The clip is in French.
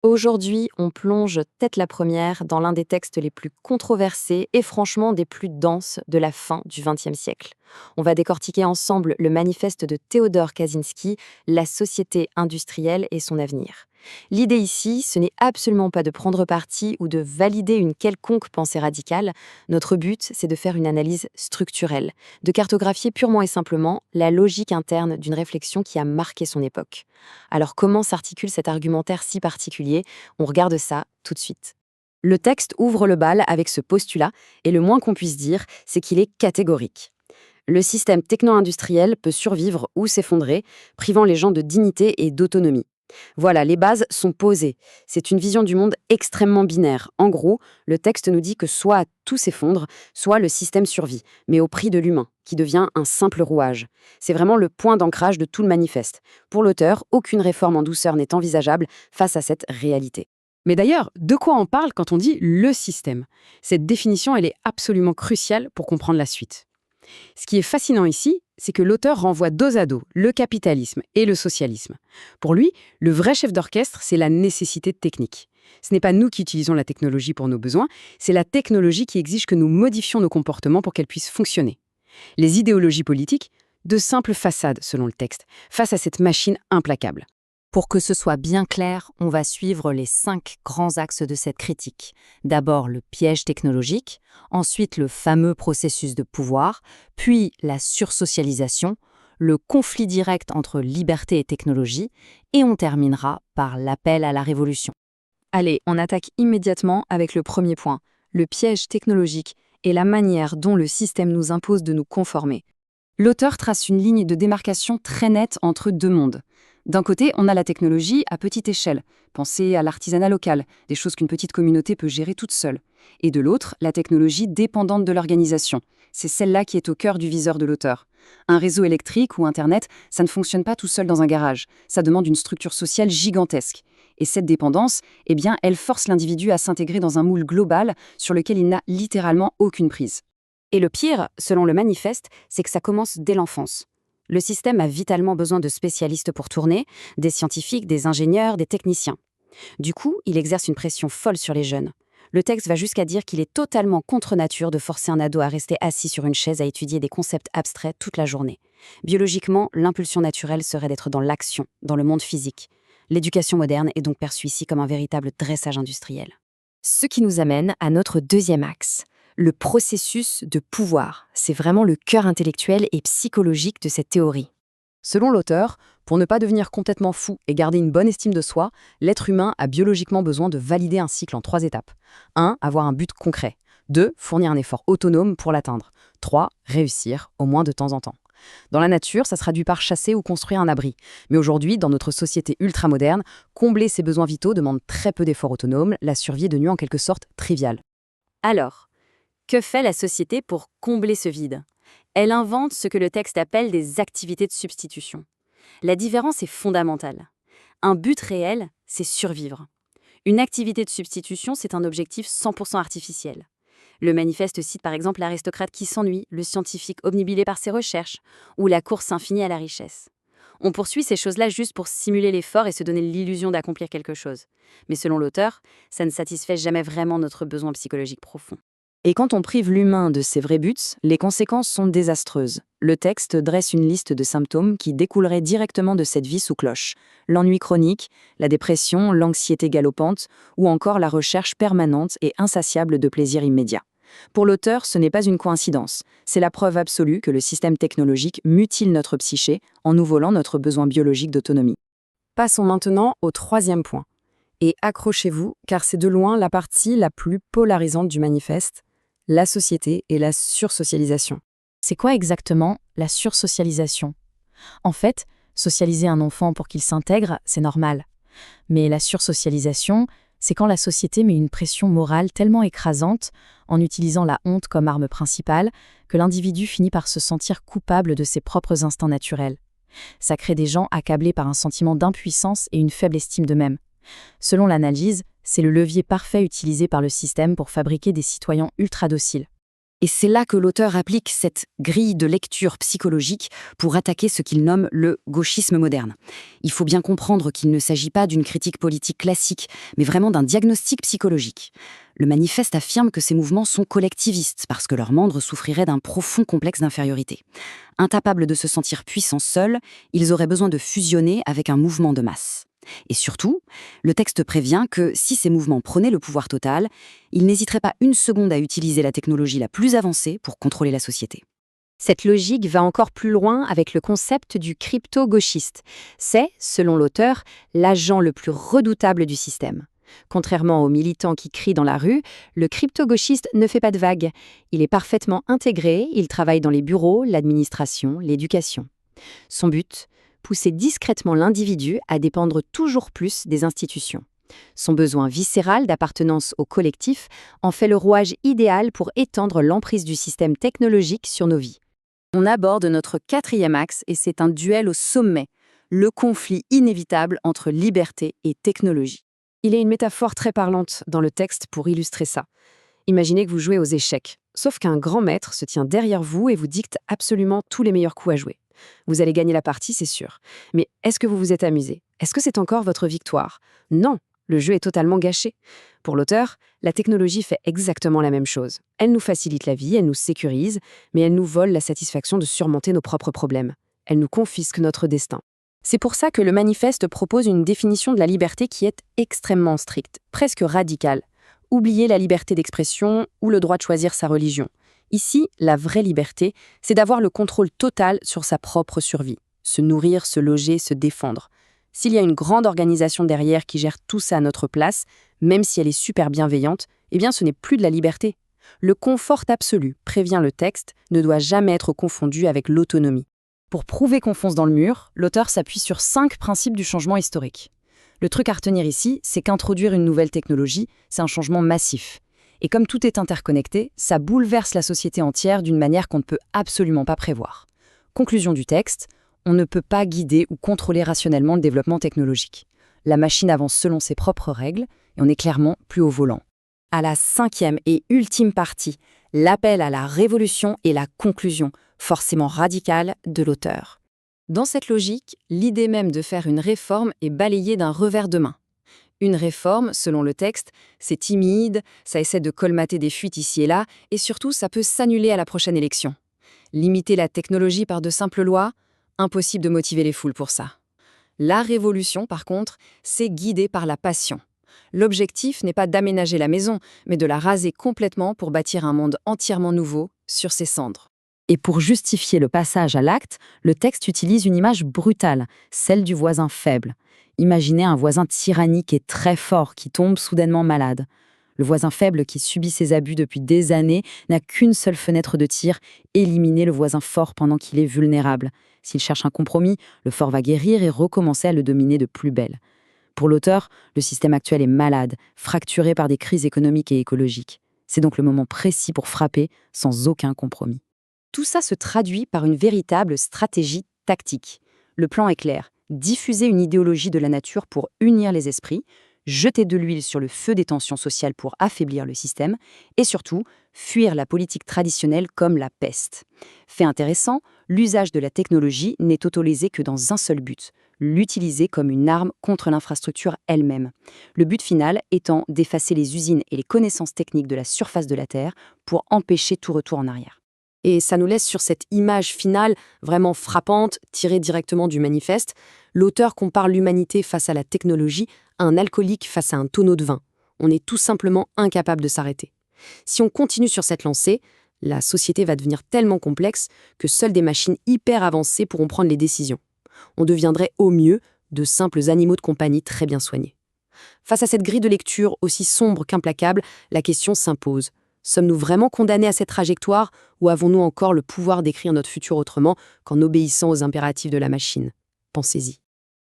Aujourd'hui, on plonge tête la première dans l'un des textes les plus controversés et franchement des plus denses de la fin du XXe siècle. On va décortiquer ensemble le manifeste de Théodore Kaczynski, La société industrielle et son avenir. L'idée ici, ce n'est absolument pas de prendre parti ou de valider une quelconque pensée radicale. Notre but, c'est de faire une analyse structurelle, de cartographier purement et simplement la logique interne d'une réflexion qui a marqué son époque. Alors comment s'articule cet argumentaire si particulier? On regarde ça tout de suite. Le texte ouvre le bal avec ce postulat, et le moins qu'on puisse dire, c'est qu'il est catégorique. Le système techno-industriel peut survivre ou s'effondrer, privant les gens de dignité et d'autonomie. Voilà, les bases sont posées. C'est une vision du monde extrêmement binaire. En gros, le texte nous dit que soit tout s'effondre, soit le système survit, mais au prix de l'humain, qui devient un simple rouage. C'est vraiment le point d'ancrage de tout le manifeste. Pour l'auteur, aucune réforme en douceur n'est envisageable face à cette réalité. Mais d'ailleurs, de quoi on parle quand on dit le système? Cette définition, elle est absolument cruciale pour comprendre la suite. Ce qui est fascinant ici, c'est que l'auteur renvoie dos à dos le capitalisme et le socialisme. Pour lui, le vrai chef d'orchestre, c'est la nécessité technique. Ce n'est pas nous qui utilisons la technologie pour nos besoins, c'est la technologie qui exige que nous modifions nos comportements pour qu'elle puisse fonctionner. Les idéologies politiques, de simples façades selon le texte, face à cette machine implacable. Pour que ce soit bien clair, on va suivre les 5 grands axes de cette critique. D'abord le piège technologique, ensuite le fameux processus de pouvoir, puis la sursocialisation, le conflit direct entre liberté et technologie, et on terminera par l'appel à la révolution. Allez, on attaque immédiatement avec le premier point, le piège technologique et la manière dont le système nous impose de nous conformer. L'auteur trace une ligne de démarcation très nette entre deux mondes. D'un côté, on a la technologie à petite échelle. Pensez à l'artisanat local, des choses qu'une petite communauté peut gérer toute seule. Et de l'autre, la technologie dépendante de l'organisation. C'est celle-là qui est au cœur du viseur de l'auteur. Un réseau électrique ou Internet, ça ne fonctionne pas tout seul dans un garage. Ça demande une structure sociale gigantesque. Et cette dépendance, eh bien, elle force l'individu à s'intégrer dans un moule global sur lequel il n'a littéralement aucune prise. Et le pire, selon le manifeste, c'est que ça commence dès l'enfance. Le système a vitalement besoin de spécialistes pour tourner, des scientifiques, des ingénieurs, des techniciens. Du coup, il exerce une pression folle sur les jeunes. Le texte va jusqu'à dire qu'il est totalement contre nature de forcer un ado à rester assis sur une chaise à étudier des concepts abstraits toute la journée. Biologiquement, l'impulsion naturelle serait d'être dans l'action, dans le monde physique. L'éducation moderne est donc perçue ici comme un véritable dressage industriel. Ce qui nous amène à notre deuxième axe. Le processus de pouvoir, c'est vraiment le cœur intellectuel et psychologique de cette théorie. Selon l'auteur, pour ne pas devenir complètement fou et garder une bonne estime de soi, l'être humain a biologiquement besoin de valider un cycle en 3 étapes. 1. Avoir un but concret. 2. Fournir un effort autonome pour l'atteindre. 3. Réussir, au moins de temps en temps. Dans la nature, ça se traduit par chasser ou construire un abri. Mais aujourd'hui, dans notre société ultramoderne, combler ces besoins vitaux demande très peu d'efforts autonomes, la survie est devenue en quelque sorte triviale. Alors, que fait la société pour combler ce vide? Elle invente ce que le texte appelle des activités de substitution. La différence est fondamentale. Un but réel, c'est survivre. Une activité de substitution, c'est un objectif 100% artificiel. Le manifeste cite par exemple l'aristocrate qui s'ennuie, le scientifique obnubilé par ses recherches, ou la course infinie à la richesse. On poursuit ces choses-là juste pour simuler l'effort et se donner l'illusion d'accomplir quelque chose. Mais selon l'auteur, ça ne satisfait jamais vraiment notre besoin psychologique profond. Et quand on prive l'humain de ses vrais buts, les conséquences sont désastreuses. Le texte dresse une liste de symptômes qui découleraient directement de cette vie sous cloche. L'ennui chronique, la dépression, l'anxiété galopante, ou encore la recherche permanente et insatiable de plaisir immédiat. Pour l'auteur, ce n'est pas une coïncidence. C'est la preuve absolue que le système technologique mutile notre psyché en nous volant notre besoin biologique d'autonomie. Passons maintenant au troisième point. Et accrochez-vous, car c'est de loin la partie la plus polarisante du manifeste, la société et la sursocialisation. C'est quoi exactement la sursocialisation? En fait, socialiser un enfant pour qu'il s'intègre, c'est normal. Mais la sursocialisation, c'est quand la société met une pression morale tellement écrasante, en utilisant la honte comme arme principale, que l'individu finit par se sentir coupable de ses propres instincts naturels. Ça crée des gens accablés par un sentiment d'impuissance et une faible estime d'eux-mêmes. Selon l'analyse, c'est le levier parfait utilisé par le système pour fabriquer des citoyens ultra dociles. Et c'est là que l'auteur applique cette grille de lecture psychologique pour attaquer ce qu'il nomme le gauchisme moderne. Il faut bien comprendre qu'il ne s'agit pas d'une critique politique classique, mais vraiment d'un diagnostic psychologique. Le manifeste affirme que ces mouvements sont collectivistes parce que leurs membres souffriraient d'un profond complexe d'infériorité. Incapables de se sentir puissants seuls, ils auraient besoin de fusionner avec un mouvement de masse. Et surtout, le texte prévient que si ces mouvements prenaient le pouvoir total, ils n'hésiteraient pas une seconde à utiliser la technologie la plus avancée pour contrôler la société. Cette logique va encore plus loin avec le concept du crypto-gauchiste. C'est, selon l'auteur, l'agent le plus redoutable du système. Contrairement aux militants qui crient dans la rue, le crypto-gauchiste ne fait pas de vagues. Il est parfaitement intégré, il travaille dans les bureaux, l'administration, l'éducation. Son but ? Pousser discrètement l'individu à dépendre toujours plus des institutions. Son besoin viscéral d'appartenance au collectif en fait le rouage idéal pour étendre l'emprise du système technologique sur nos vies. On aborde notre 4e axe et c'est un duel au sommet, le conflit inévitable entre liberté et technologie. Il y a une métaphore très parlante dans le texte pour illustrer ça. Imaginez que vous jouez aux échecs, sauf qu'un grand maître se tient derrière vous et vous dicte absolument tous les meilleurs coups à jouer. Vous allez gagner la partie, c'est sûr. Mais est-ce que vous vous êtes amusé? Est-ce que c'est encore votre victoire? Non, le jeu est totalement gâché. Pour l'auteur, la technologie fait exactement la même chose. Elle nous facilite la vie, elle nous sécurise, mais elle nous vole la satisfaction de surmonter nos propres problèmes. Elle nous confisque notre destin. C'est pour ça que le manifeste propose une définition de la liberté qui est extrêmement stricte, presque radicale. Oubliez la liberté d'expression ou le droit de choisir sa religion. Ici, la vraie liberté, c'est d'avoir le contrôle total sur sa propre survie. Se nourrir, se loger, se défendre. S'il y a une grande organisation derrière qui gère tout ça à notre place, même si elle est super bienveillante, eh bien ce n'est plus de la liberté. Le confort absolu, prévient le texte, ne doit jamais être confondu avec l'autonomie. Pour prouver qu'on fonce dans le mur, l'auteur s'appuie sur 5 principes du changement historique. Le truc à retenir ici, c'est qu'introduire une nouvelle technologie, c'est un changement massif. Et comme tout est interconnecté, ça bouleverse la société entière d'une manière qu'on ne peut absolument pas prévoir. Conclusion du texte, on ne peut pas guider ou contrôler rationnellement le développement technologique. La machine avance selon ses propres règles et on est clairement plus au volant. À la 5e et ultime partie, l'appel à la révolution et la conclusion, forcément radicale, de l'auteur. Dans cette logique, l'idée même de faire une réforme est balayée d'un revers de main. Une réforme, selon le texte, c'est timide, ça essaie de colmater des fuites ici et là, et surtout, ça peut s'annuler à la prochaine élection. Limiter la technologie par de simples lois, impossible de motiver les foules pour ça. La révolution, par contre, c'est guidé par la passion. L'objectif n'est pas d'aménager la maison, mais de la raser complètement pour bâtir un monde entièrement nouveau sur ses cendres. Et pour justifier le passage à l'acte, le texte utilise une image brutale, celle du voisin faible. Imaginez un voisin tyrannique et très fort qui tombe soudainement malade. Le voisin faible qui subit ses abus depuis des années n'a qu'une seule fenêtre de tir, éliminer le voisin fort pendant qu'il est vulnérable. S'il cherche un compromis, le fort va guérir et recommencer à le dominer de plus belle. Pour l'auteur, le système actuel est malade, fracturé par des crises économiques et écologiques. C'est donc le moment précis pour frapper sans aucun compromis. Tout ça se traduit par une véritable stratégie tactique. Le plan est clair. Diffuser une idéologie de la nature pour unir les esprits, jeter de l'huile sur le feu des tensions sociales pour affaiblir le système, et surtout, fuir la politique traditionnelle comme la peste. Fait intéressant, l'usage de la technologie n'est autorisé que dans un seul but, l'utiliser comme une arme contre l'infrastructure elle-même. Le but final étant d'effacer les usines et les connaissances techniques de la surface de la Terre pour empêcher tout retour en arrière. Et ça nous laisse sur cette image finale vraiment frappante, tirée directement du manifeste. L'auteur compare l'humanité face à la technologie à un alcoolique face à un tonneau de vin. On est tout simplement incapable de s'arrêter. Si on continue sur cette lancée, la société va devenir tellement complexe que seules des machines hyper avancées pourront prendre les décisions. On deviendrait au mieux de simples animaux de compagnie très bien soignés. Face à cette grille de lecture aussi sombre qu'implacable, la question s'impose. Sommes-nous vraiment condamnés à cette trajectoire ou avons-nous encore le pouvoir d'écrire notre futur autrement qu'en obéissant aux impératifs de la machine? Pensez-y.